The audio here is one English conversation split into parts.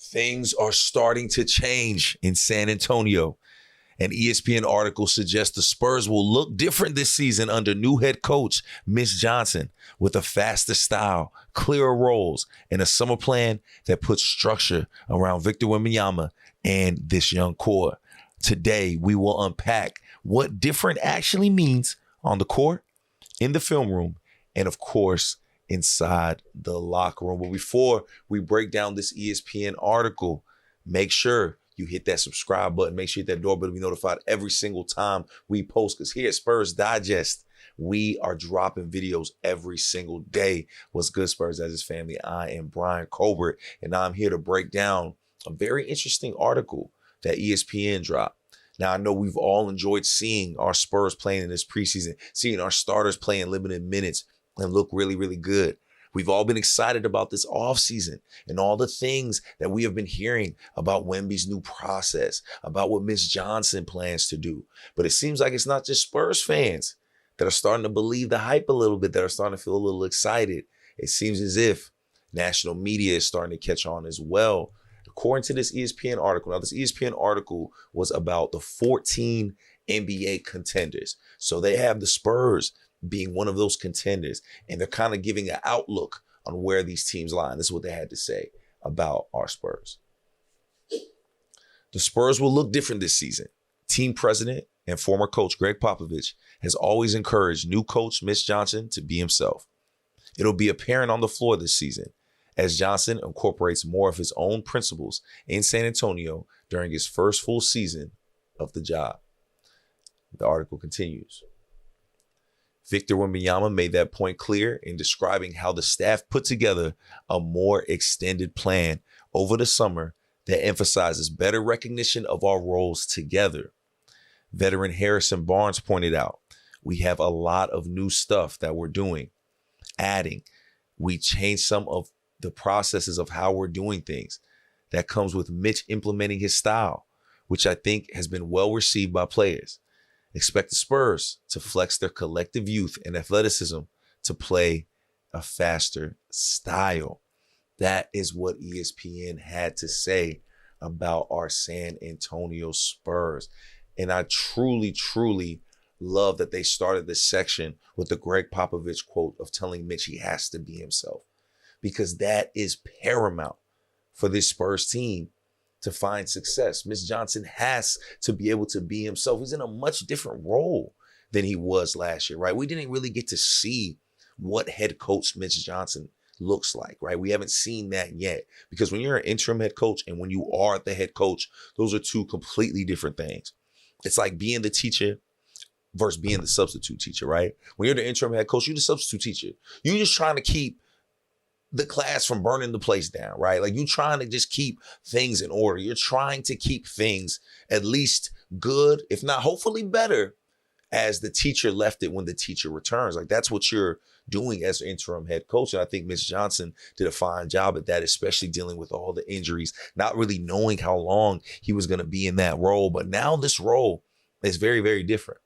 Things are starting to change in San Antonio. An ESPN article suggests the Spurs will look different this season under new head coach Mitch Johnson, with a faster style, clearer roles, and a summer plan that puts structure around Victor Wembanyama and this young core. Today, we will unpack what different actually means on the court, in the film room, and of course, inside the locker room. But before we break down this ESPN article, make sure you hit that subscribe button. Make sure you hit that doorbell to be notified every single time we post. Because here at Spurs Digest, we are dropping videos every single day. What's good, Spurs Digest family? I am Bryan Colbert, and I'm here to break down a very interesting article that ESPN dropped. Now, I know we've all enjoyed seeing our Spurs playing in this preseason, seeing our starters playing limited minutes and look really, really good. We've all been excited about this offseason and all the things that we have been hearing about Wemby's new process, about what Mitch Johnson plans to do. But it seems like it's not just Spurs fans that are starting to believe the hype a little bit, that are starting to feel a little excited. It seems as if national media is starting to catch on as well. According to this ESPN article, now this ESPN article was about the 14 NBA contenders. So they have the Spurs being one of those contenders, and they're kind of giving an outlook on where these teams lie. And this is what they had to say about our Spurs. The Spurs will look different this season. Team president and former coach Gregg Popovich has always encouraged new coach Mitch Johnson to be himself. It'll be apparent on the floor this season as Johnson incorporates more of his own principles in San Antonio during his first full season of the job. The article continues. Victor Wembanyama made that point clear in describing how the staff put together a more extended plan over the summer that emphasizes better recognition of our roles together. Veteran Harrison Barnes pointed out, we have a lot of new stuff that we're doing, adding. We changed some of the processes of how we're doing things. That comes with Mitch implementing his style, which I think has been well received by players. Expect the Spurs to flex their collective youth and athleticism to play a faster style. That is what ESPN had to say about our San Antonio Spurs. And I truly, truly love that they started this section with the Gregg Popovich quote of telling Mitch he has to be himself, because that is paramount for this Spurs team to find success. Mitch Johnson has to be able to be himself. He's in a much different role than he was last year, right? We didn't really get to see what head coach Mitch Johnson looks like, right? We haven't seen that yet, because when you're an interim head coach and when you are the head coach, those are two completely different things. It's like being the teacher versus being the substitute teacher, right? When you're the interim head coach, you're the substitute teacher. You're just trying to keep the class from burning the place down, right? Like, you're trying to just keep things in order. You're trying to keep things at least good, if not hopefully better, as the teacher left it when the teacher returns. Like, that's what you're doing as interim head coach. And I think Mitch Johnson did a fine job at that, especially dealing with all the injuries, not really knowing how long he was going to be in that role. But now this role is very, very different.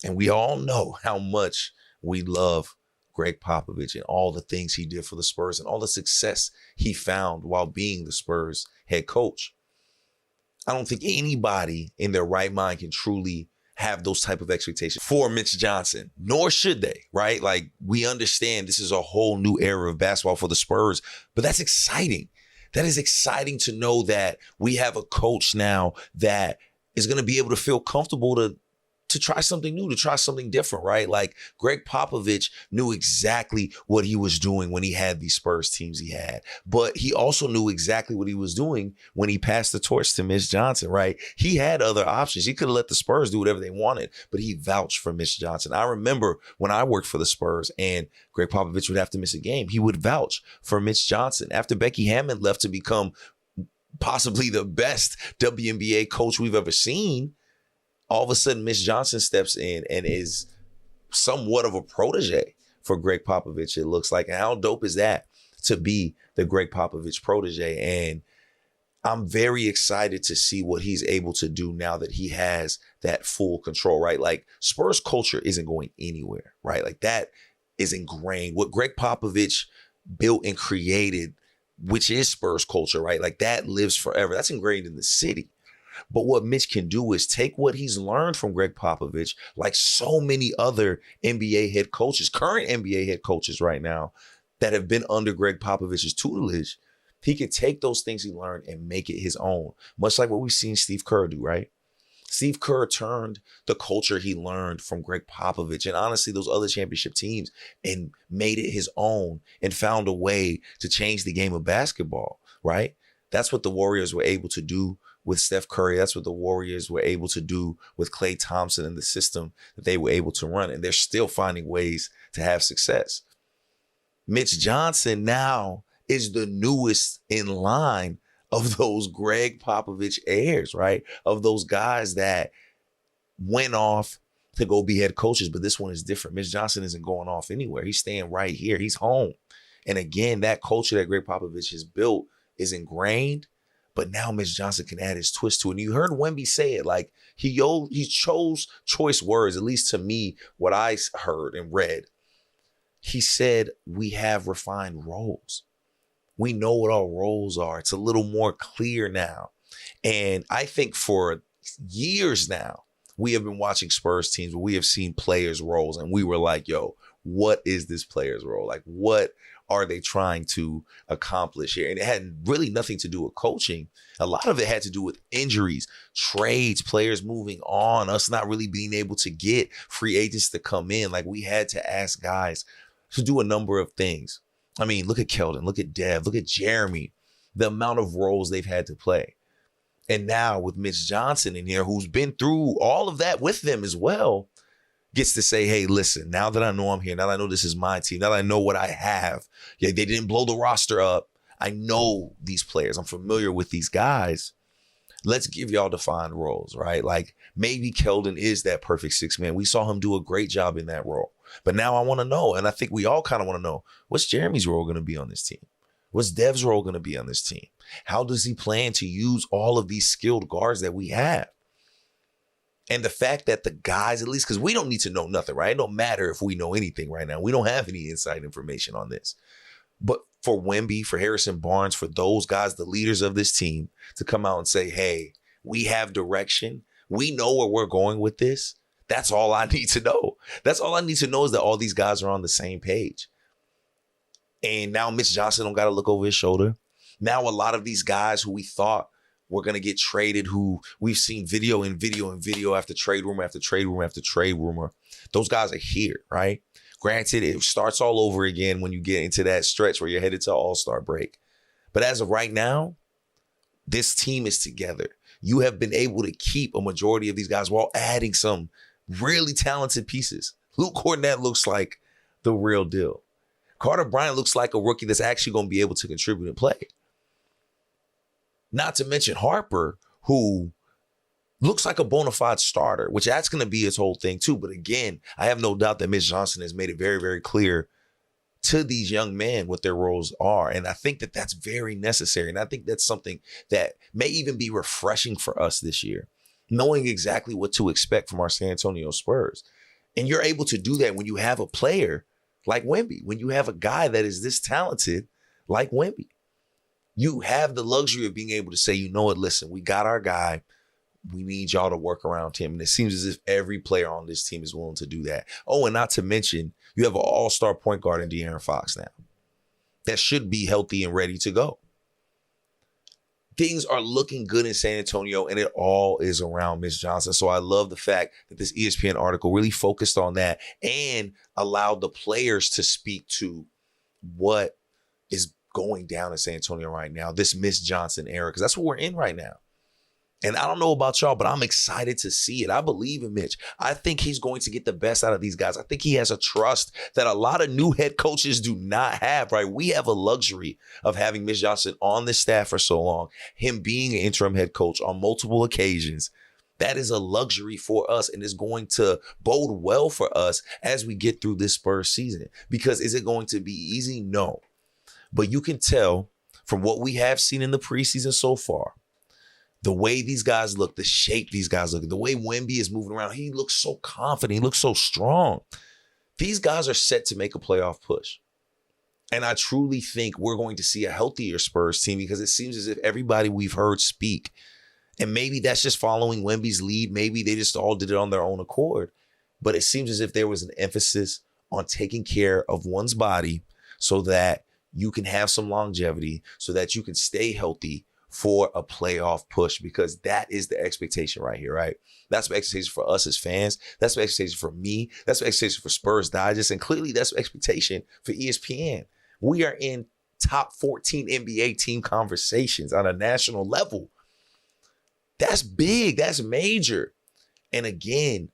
And we all know how much we love Gregg Popovich and all the things he did for the Spurs and all the success he found while being the Spurs head coach. I don't think anybody in their right mind can truly have those type of expectations for Mitch Johnson, nor should they, right? Like, we understand this is a whole new era of basketball for the Spurs, but that's exciting. That is exciting to know that we have a coach now that is going to be able to feel comfortable to try something new, to try something different, right? Like, Gregg Popovich knew exactly what he was doing when he had these Spurs teams he had, but he also knew exactly what he was doing when he passed the torch to Mitch Johnson, right? He had other options. He could have let the Spurs do whatever they wanted, but he vouched for Mitch Johnson. I remember when I worked for the Spurs and Gregg Popovich would have to miss a game, he would vouch for Mitch Johnson. After Becky Hammond left to become possibly the best WNBA coach we've ever seen, all of a sudden, Mitch Johnson steps in and is somewhat of a protege for Gregg Popovich, it looks like. And how dope is that, to be the Gregg Popovich protege? And I'm very excited to see what he's able to do now that he has that full control, right? Like, Spurs culture isn't going anywhere, right? Like, that is ingrained. What Gregg Popovich built and created, which is Spurs culture, right? Like that lives forever. That's ingrained in the city. But what Mitch can do is take what he's learned from Gregg Popovich, like so many other NBA head coaches, current NBA head coaches right now that have been under Gregg Popovich's tutelage. He can take those things he learned and make it his own, much like what we've seen Steve Kerr do, right? Steve Kerr turned the culture he learned from Gregg Popovich and honestly those other championship teams and made it his own and found a way to change the game of basketball, right? That's what the Warriors were able to do with Steph Curry. That's what the Warriors were able to do with Klay Thompson and the system that they were able to run. And they're still finding ways to have success. Mitch Johnson now is the newest in line of those Gregg Popovich heirs, right? Of those guys that went off to go be head coaches, but this one is different. Mitch Johnson isn't going off anywhere. He's staying right here. He's home. And again, that culture that Gregg Popovich has built is ingrained, but now Mitch Johnson can add his twist to it. And you heard Wemby say it, like he chose choice words, at least to me, what I heard and read. He said, we have refined roles. We know what our roles are. It's a little more clear now. And I think for years now, we have been watching Spurs teams where we have seen players' roles and we were like, yo, what is this player's role? Like, what are they trying to accomplish here? And it had really nothing to do with coaching. A lot of it had to do with injuries, trades, players moving on, us not really being able to get free agents to come in. Like we had to ask guys to do a number of things. I mean, look at Keldon, look at Dev, look at Jeremy, the amount of roles they've had to play. And now with Mitch Johnson in here, who's been through all of that with them as well, gets to say, hey, listen, now that I know I'm here, now that I know this is my team, now that I know what I have, yeah, they didn't blow the roster up. I know these players. I'm familiar with these guys. Let's give y'all defined roles, right? Like maybe Keldon is that perfect six man. We saw him do a great job in that role. But now I want to know, and I think we all kind of want to know, what's Jeremy's role going to be on this team? What's Dev's role going to be on this team? How does he plan to use all of these skilled guards that we have? And the fact that the guys, at least, because we don't need to know nothing, right? It don't matter if we know anything right now. We don't have any inside information on this. But for Wemby, for Harrison Barnes, for those guys, the leaders of this team, to come out and say, hey, we have direction. We know where we're going with this. That's all I need to know. That's all I need to know is that all these guys are on the same page. And now Mitch Johnson don't got to look over his shoulder. Now a lot of these guys who we thought were going to get traded, who we've seen video and video and video after trade rumor after trade rumor after trade rumor, those guys are here, right? Granted, it starts all over again when you get into that stretch where you're headed to All-Star break. But as of right now, this team is together. You have been able to keep a majority of these guys while adding some really talented pieces. Luke Kornet looks like the real deal. Carter Bryant looks like a rookie that's actually going to be able to contribute and play. Not to mention Harper, who looks like a bona fide starter, which that's going to be his whole thing too. But again, I have no doubt that Mitch Johnson has made it very, very clear to these young men what their roles are. And I think that that's very necessary. And I think that's something that may even be refreshing for us this year, knowing exactly what to expect from our San Antonio Spurs. And you're able to do that when you have a player like Wemby, when you have a guy that is this talented like Wemby. You have the luxury of being able to say, you know what, listen, we got our guy. We need y'all to work around him. And it seems as if every player on this team is willing to do that. Oh, and not to mention, you have an all-star point guard in De'Aaron Fox now that should be healthy and ready to go. Things are looking good in San Antonio, and it all is around Mitch Johnson. So I love the fact that this ESPN article really focused on that and allowed the players to speak to what is going down in San Antonio right now, this Mitch Johnson era, because that's what we're in right now. And I don't know about y'all, but I'm excited to see it. I believe in Mitch. I think he's going to get the best out of these guys. I think he has a trust that a lot of new head coaches do not have, right? We have a luxury of having Mitch Johnson on the staff for so long, him being an interim head coach on multiple occasions. That is a luxury for us, and is going to bode well for us as we get through this Spurs season. Because is it going to be easy? No. But you can tell from what we have seen in the preseason so far, the way these guys look, the shape these guys look, the way Wemby is moving around, he looks so confident. He looks so strong. These guys are set to make a playoff push. And I truly think we're going to see a healthier Spurs team because it seems as if everybody we've heard speak, and maybe that's just following Wemby's lead. Maybe they just all did it on their own accord. But it seems as if there was an emphasis on taking care of one's body so that you can have some longevity, so that you can stay healthy for a playoff push, because that is the expectation right here, right? That's the expectation for us as fans. That's the expectation for me. That's the expectation for Spurs Digest. And clearly that's the expectation for ESPN. We are in top 14 NBA team conversations on a national level. That's big. That's major. And again,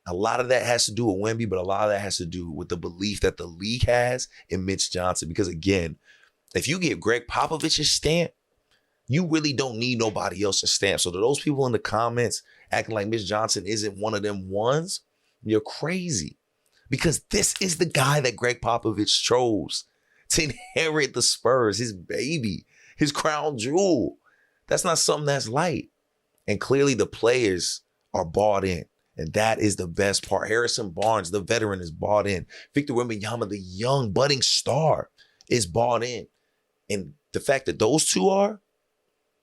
a lot of that has to do with Wemby, but a lot of that has to do with the belief that the league has in Mitch Johnson. Because again, if you give Gregg Popovich's stamp, you really don't need nobody else's stamp. So to those people in the comments acting like Mitch Johnson isn't one of them ones, you're crazy. Because this is the guy that Gregg Popovich chose to inherit the Spurs, his baby, his crown jewel. That's not something that's light. And clearly the players are bought in. And that is the best part. Harrison Barnes, the veteran, is bought in. Victor Wembanyama, the young budding star, is bought in. And the fact that those two are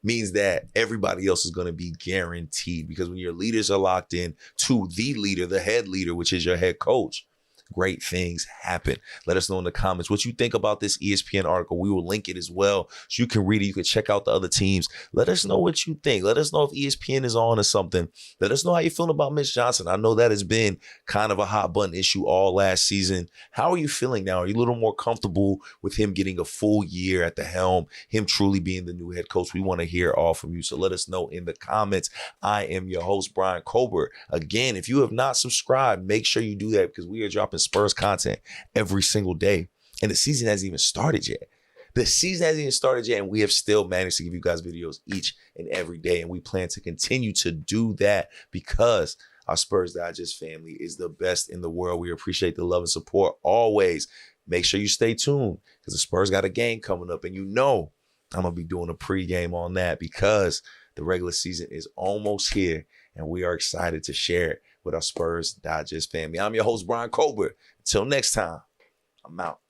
means that everybody else is going to be guaranteed. Because when your leaders are locked in to the leader, the head leader, which is your head coach, great things happen. Let us know in the comments what you think about this ESPN article. We will link it as well so you can read it. You can check out the other teams. Let us know what you think. Let us know if ESPN is on or something. Let us know how you feeling about Mitch Johnson. I know that has been kind of a hot button issue all last season. How are you feeling now? Are you a little more comfortable with him getting a full year at the helm, him truly being the new head coach? We want to hear all from you. So let us know in the comments. I am your host, Bryan Colbert. Again, if you have not subscribed, make sure you do that, because we are dropping Spurs content every single day. And the season hasn't even started yet. The season hasn't even started yet, and we have still managed to give you guys videos each and every day. And we plan to continue to do that because our Spurs Digest family is the best in the world. We appreciate the love and support always. Make sure you stay tuned, because the Spurs got a game coming up, and you know I'm going to be doing a pregame on that because the regular season is almost here, and we are excited to share it with our Spurs Digest family. I'm your host, Bryan Colbert. Until next time, I'm out.